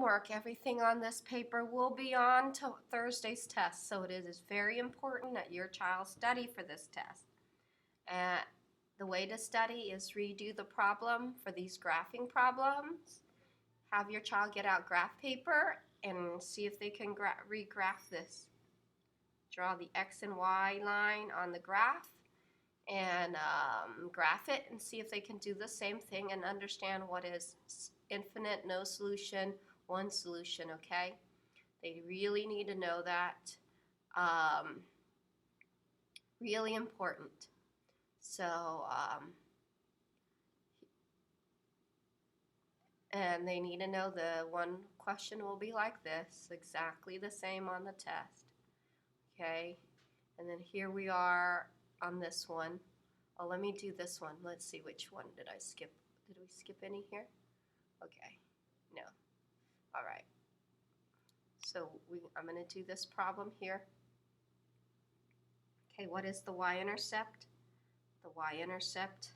homework. Everything on this paper will be on to Thursday's test, so it is very important that your child study for this test. And the way to study is redo the problem for these graphing problems. Have your child get out graph paper and see if they can regraph this. Draw the X and Y line on the graph and graph it and see if they can do the same thing and understand what is infinite, no solution, one solution, okay? They really need to know that. Really important. So, and they need to know the one question will be like this, exactly the same on the test. Okay, and then here we are on this one. Oh, let me do this one. Let's see, which one did I skip? Did we skip any here? Okay, no. All right. So I'm going to do this problem here. Okay, what is the y-intercept? The y-intercept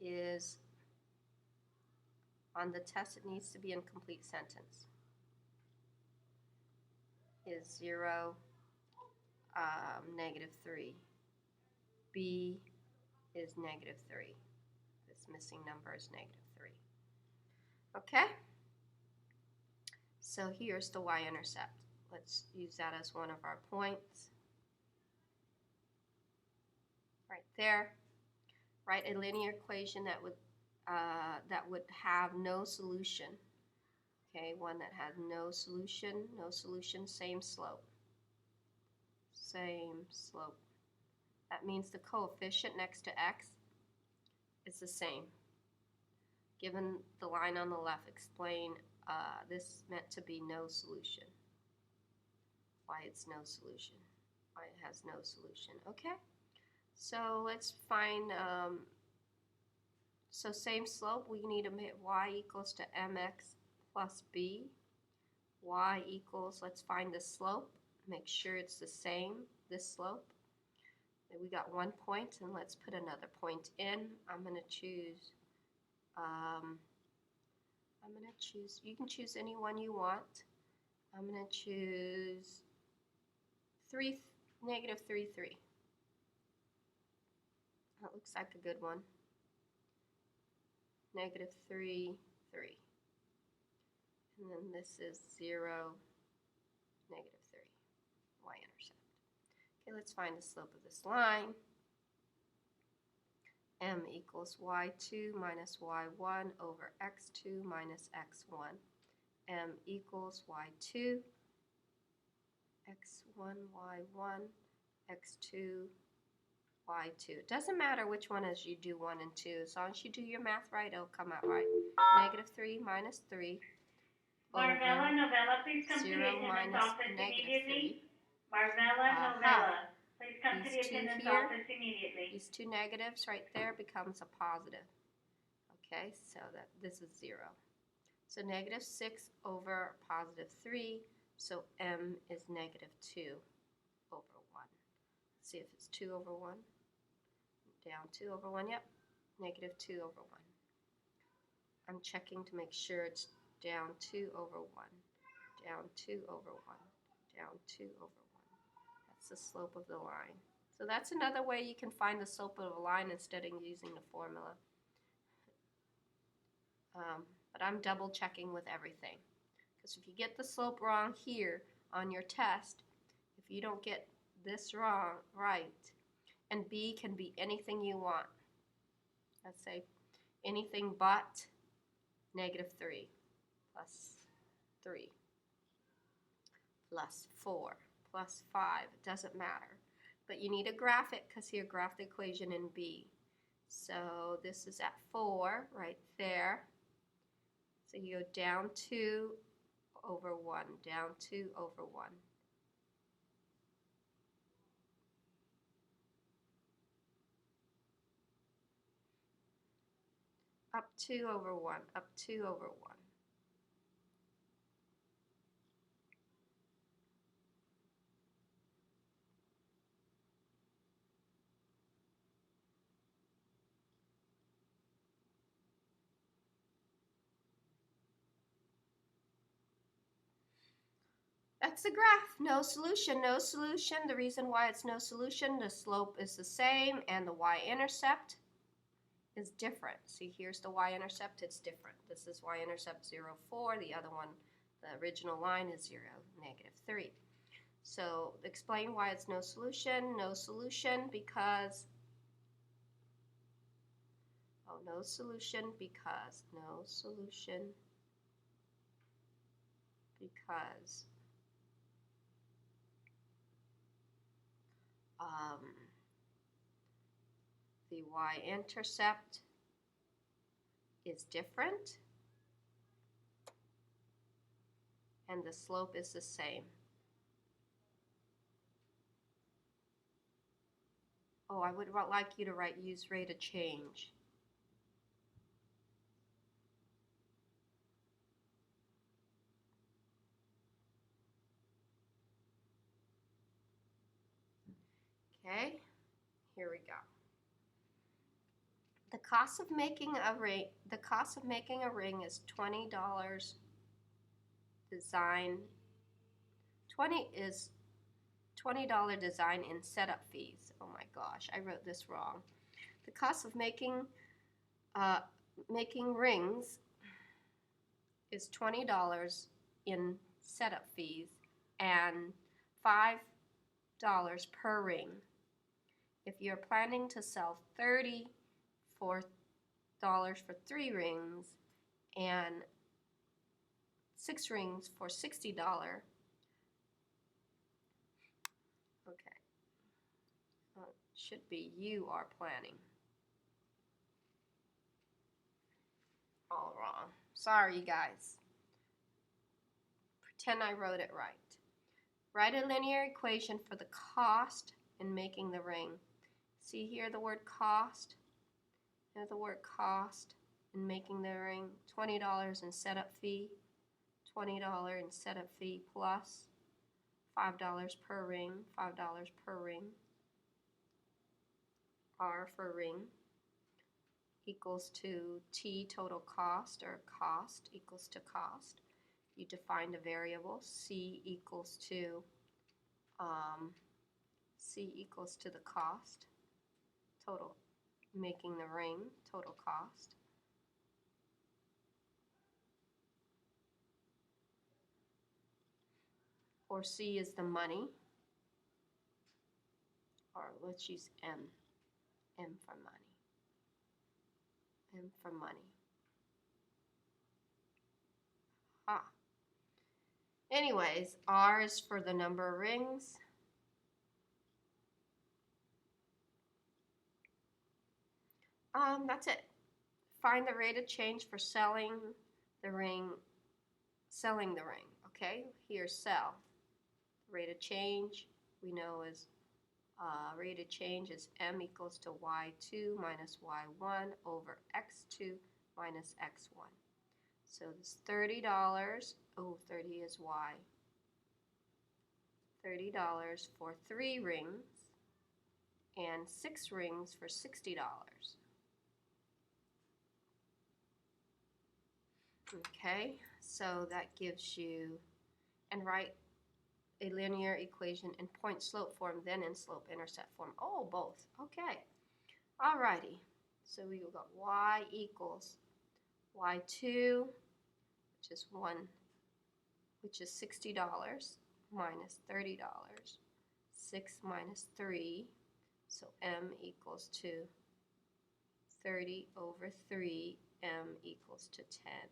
is, on the test it needs to be in complete sentence, is 0, -3. B is -3. This missing number is -3. Okay? So here's the y-intercept. Let's use that as one of our points. Right there. Write a linear equation that would have no solution. Okay, one that has no solution, same slope. Same slope. That means the coefficient next to x is the same. Given the line on the left, explain this meant to be no solution. Why it's no solution. Why it has no solution. Okay, so let's find, so same slope, we need to make y equals to mx plus b. Y equals, let's find the slope. Make sure it's the same, this slope. And we got 1 point, and let's put another point in. I'm going to choose, you can choose any one you want. I'm going to choose -3, 3. That looks like a good one. -3, 3. And then this is 0, -3, y-intercept. Okay, let's find the slope of this line. M equals y2 minus y1 over x2 minus x1. M equals y2, x1, y1, x2, y2. It doesn't matter which one as you do 1 and 2. As long as you do your math right, it'll come out right. -3 minus 3 over Novella, please come to the 0 attendance minus office -3. Marvella Novella, please come to the These two attendance here, office immediately. these two negatives right there becomes a positive. Okay, so that this is 0. So -6 over +3, so m is -2 over 1. Let's see if it's 2 over 1. Down 2 over 1, yep, -2 over 1. I'm checking to make sure it's down 2 over 1, down 2 over 1, down 2 over 1. That's the slope of the line. So that's another way you can find the slope of a line instead of using the formula. But I'm double checking with everything. Because if you get the slope wrong here on your test, if you don't get this wrong, right, and B can be anything you want. Let's say anything but -3 plus 3 plus 4 plus 5. It doesn't matter. But you need to graph it because here, graph the equation in B. So this is at 4 right there. So you go down 2 over 1, down 2 over 1. Up 2 over 1, up 2 over 1. That's the graph. No solution, no solution. The reason why it's no solution, the slope is the same and the y-intercept is different. See, here's the y-intercept, it's different. This is y-intercept 0, 4. The other one, the original line is 0, negative 3. So explain why it's no solution. No solution because, no solution because the y-intercept is different and the slope is the same. Oh, I would like you to use rate of change. Okay, here we go. The cost of making a ring is $20 design. $20 design and setup fees. Oh my gosh, I wrote this wrong. The cost of making rings is $20 in setup fees and $5 per ring. If you're planning to sell $34 for 3 rings and 6 rings for $60. Okay. Should be you are planning. All wrong. Sorry, you guys. Pretend I wrote it right. Write a linear equation for the cost in making the ring. See here the word cost? Here's the word cost in making the ring. $20 in setup fee. $20 in setup fee plus $5 per ring. $5 per ring. R for ring equals to T total cost, or cost equals to cost. You define the variable. C equals to the cost total, making the ring, total cost. Or C is the money, or let's use M. M for money. M for money. Anyways, R is for the number of rings. That's it. Find the rate of change for selling the ring. Okay, here's sell. Rate of change we know is rate of change is M equals to Y2 minus Y1 over X2 minus X1. So it's $30. Oh, 30 is Y. $30 for 3 rings and 6 rings for $60. Okay, so that gives you, and write a linear equation in point slope form, then in slope intercept form. Oh, both. Okay. Alrighty. So we got Y equals Y2, which is $60 minus $30. 6 minus 3. So M equals to 30 over 3. M equals to 10.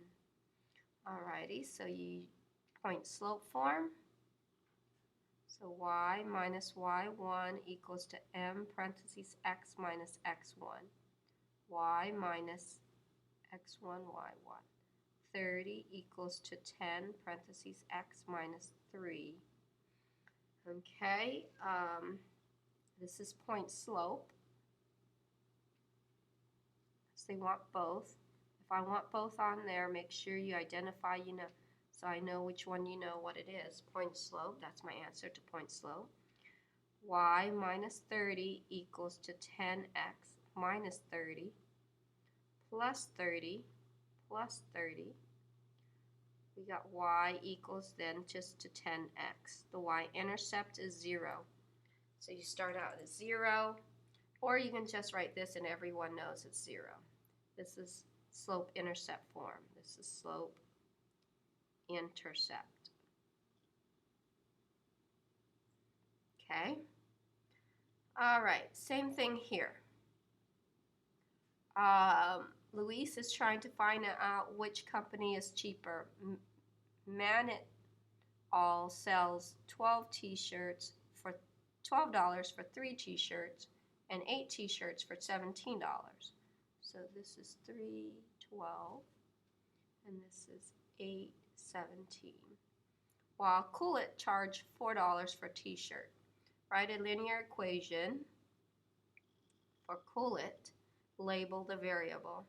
Alrighty, so you point slope form. So Y minus Y1 equals to M parentheses X minus X1. Y minus X1, Y1. 30 equals to 10 parentheses X minus 3. Okay, this is point slope. So they want both. If I want both on there, make sure you identify, so I know which one you know what it is. Point slope, that's my answer to point slope. Y minus 30 equals to 10x minus 30 plus 30 plus 30 we got y equals then just to 10x. The y-intercept is 0. So you start out at 0, or you can just write this and everyone knows it's 0. This is slope-intercept form. This is slope-intercept. Okay? All right, same thing here. Luis is trying to find out which company is cheaper. Manit All sells 12 t-shirts for $12 for 3 t-shirts and 8 t-shirts for $17. So this is 312 and this is 817. While Cool-It charged $4 for a t-shirt. Write a linear equation for Cool-It. Label the variable.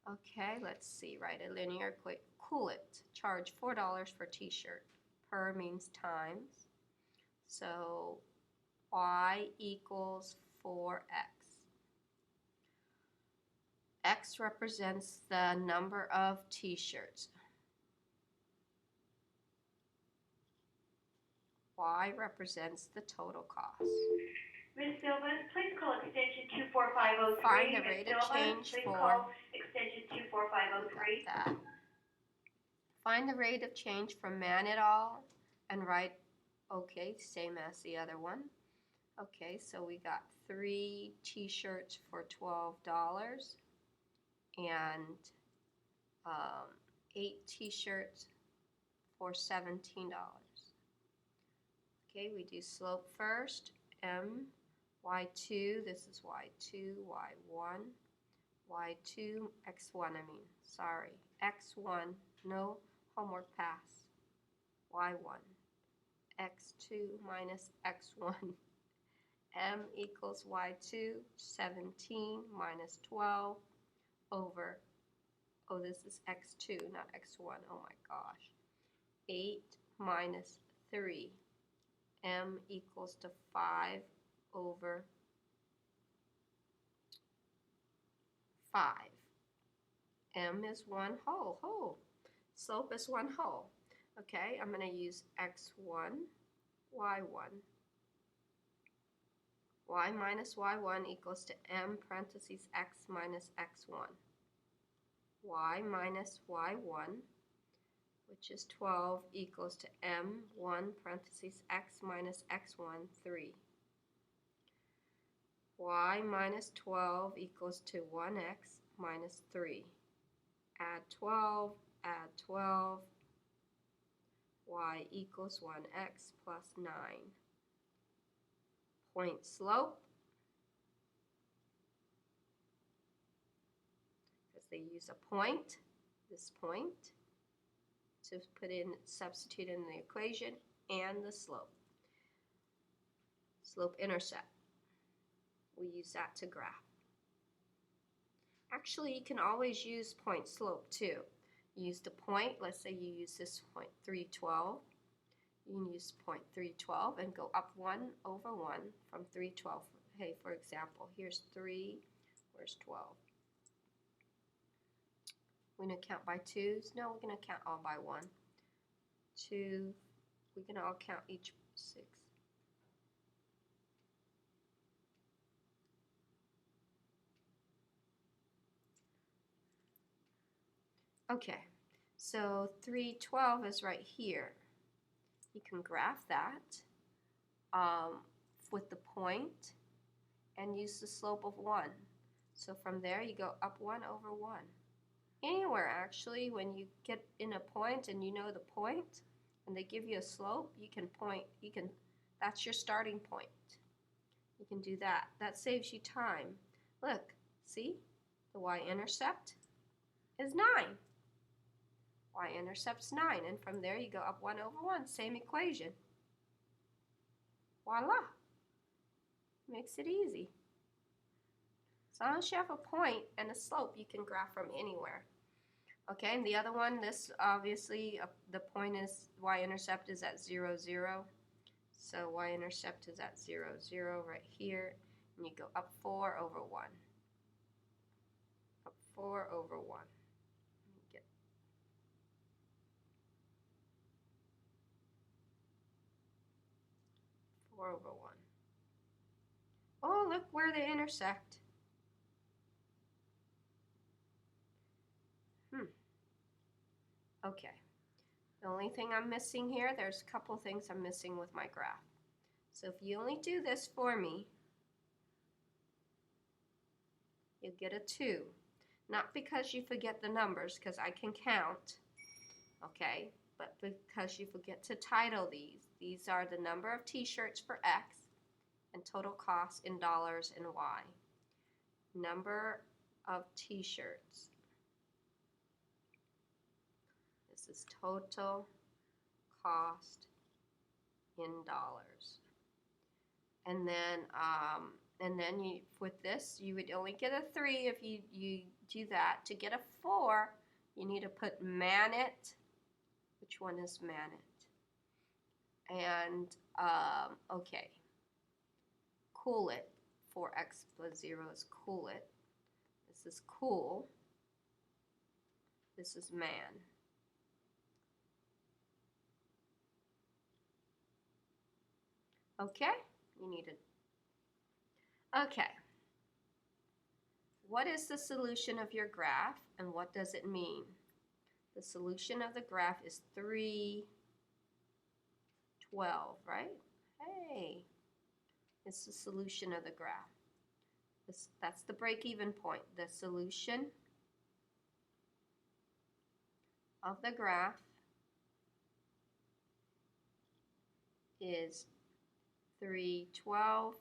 Okay, let's see. Write a linear equation. Cool-It charge $4 for a t-shirt. Per means times. So y equals 4x. X represents the number of t-shirts. Y represents the total cost. Ms. Silva, please call extension 24503. Find the rate of change please for call extension 24503. that. Find the rate of change from Manit All and write, okay, same as the other one. Okay, so we got 3 t-shirts for $12 and 8 t-shirts for $17. Okay, we do slope first. M, y2, this is y2, y1, y2, x1, sorry, x1, no homework pass, y1, x2 minus x1, m equals y2, 17 minus 12 over, oh this is x2, not x1, oh my gosh, 8 minus 3, m equals to 5 over 5. M is 1 whole. Slope is 1 whole. Okay, I'm going to use x1, y1. Y minus y1 equals to m parentheses x minus x1. Y minus y1, which is 12, equals to m1 parentheses x minus x1, 3. Y minus 12 equals to 1x minus 3. Add 12, y equals 1x plus 9. Point slope, because they use a point, this point, to substitute in the equation, and the slope. Slope-intercept. We use that to graph. Actually, you can always use point slope too. Use the point, let's say you use this point 312. You can use point 312 and go up 1 over 1 from 312. Hey, for example, here's 3, where's 12? We're going to count by 2s? No, we're going to count all by 1. 2, we can all count each 6. Okay, so 312 is right here. You can graph that with the point and use the slope of 1. So from there you go up 1 over 1. Anywhere actually, when you get in a point and you know the point and they give you a slope, you can point, that's your starting point. You can do that. That saves you time. Look, see? The y-intercept is 9. Y-intercept's 9, and from there you go up 1 over 1, same equation. Voila! Makes it easy. As long as you have a point and a slope, you can graph from anywhere. Okay, and the other one, this obviously, the point is, y-intercept is at 0, 0. So y-intercept is at 0, 0 right here, and you go up 4 over 1. Up 4 over 1. 4 over 1. Oh, look where they intersect. Okay. The only thing I'm missing here, there's a couple things I'm missing with my graph. So if you only do this for me, you'll get a 2. Not because you forget the numbers, because I can count, okay? But because you forget to title these. These are the number of t-shirts for X and total cost in dollars and Y. Number of t-shirts. This is total cost in dollars. And then you, with this, you would only get a 3 if you do that. To get a 4, you need to put man it. Which one is man it? And, okay. Cool it. 4x plus 0 is cool it. This is cool. This is man. Okay? You need it. Okay. What is the solution of your graph and what does it mean? The solution of the graph is 3, 12, right? Hey, it's the solution of the graph. That's the break-even point. The solution of the graph is 3, 12,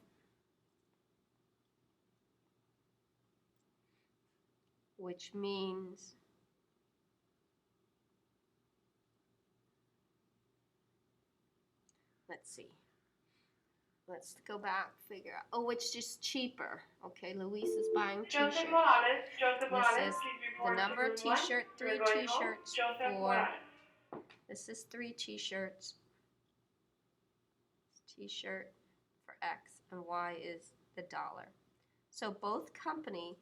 which means let's see. Let's go back, figure out. Oh, it's just cheaper. Okay, Luis is buying t-shirts. Joseph Morales, This is please the report number to of room 1. t-shirt, 3 We're going home. t-shirts Joseph for, Morales. this is 3 t-shirts. T-shirt for X and Y is the dollar. So both company,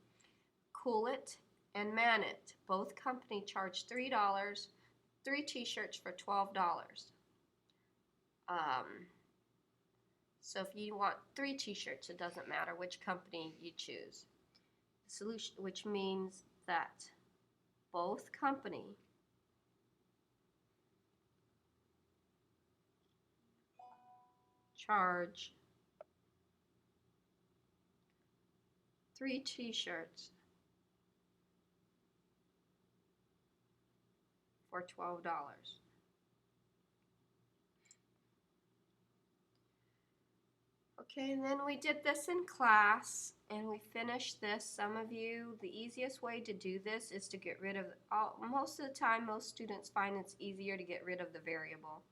Cool It and Man It, both company charge $3, 3 t-shirts for $12. So if you want 3 t-shirts, it doesn't matter which company you choose. The solution, which means that both company charge 3 t-shirts for $12. Okay, and then we did this in class, and we finished this. Some of you, the easiest way to do this is to get rid of, most of the time, most students find it's easier to get rid of the variable.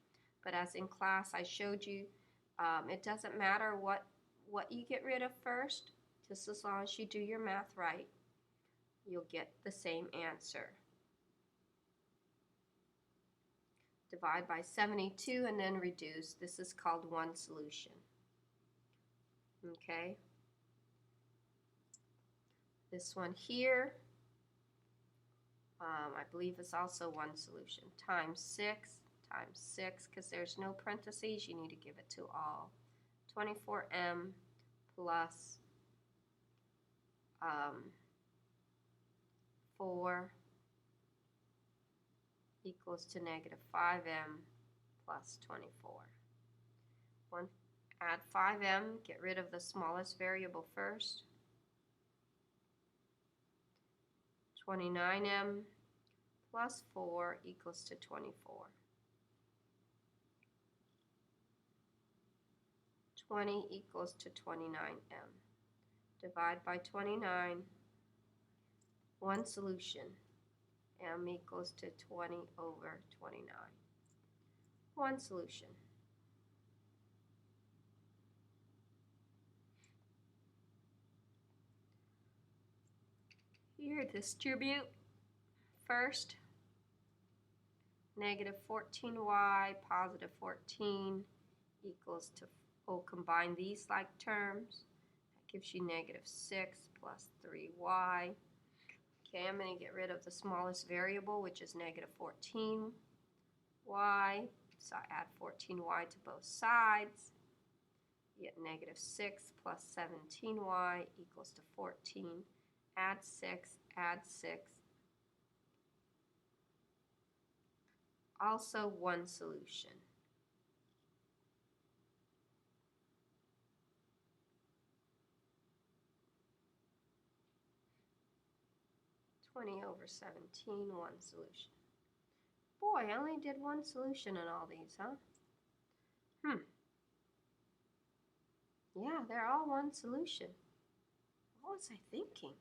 But as in class, I showed you, it doesn't matter what you get rid of first, just as long as you do your math right, you'll get the same answer. Divide by 72 and then reduce. This is called one solution. Okay, this one here, I believe is also one solution. Times 6, because there's no parentheses, you need to give it to all. 24m plus 4 equals to negative 5m plus 24. Add 5m, get rid of the smallest variable first. 29m plus 4 equals to 24. 20 equals to 29m. Divide by 29. One solution. M equals to 20 over 29. One solution. Here, distribute first. Negative 14y, positive 14 equals to, combine these like terms. That gives you negative 6 plus 3y. Okay, I'm going to get rid of the smallest variable, which is negative 14y. So I add 14y to both sides. You get negative 6 plus 17y equals to 14. Add 6, add 6. Also one solution. 20 over 17, one solution. Boy, I only did one solution in all these, huh? Yeah, they're all one solution. What was I thinking?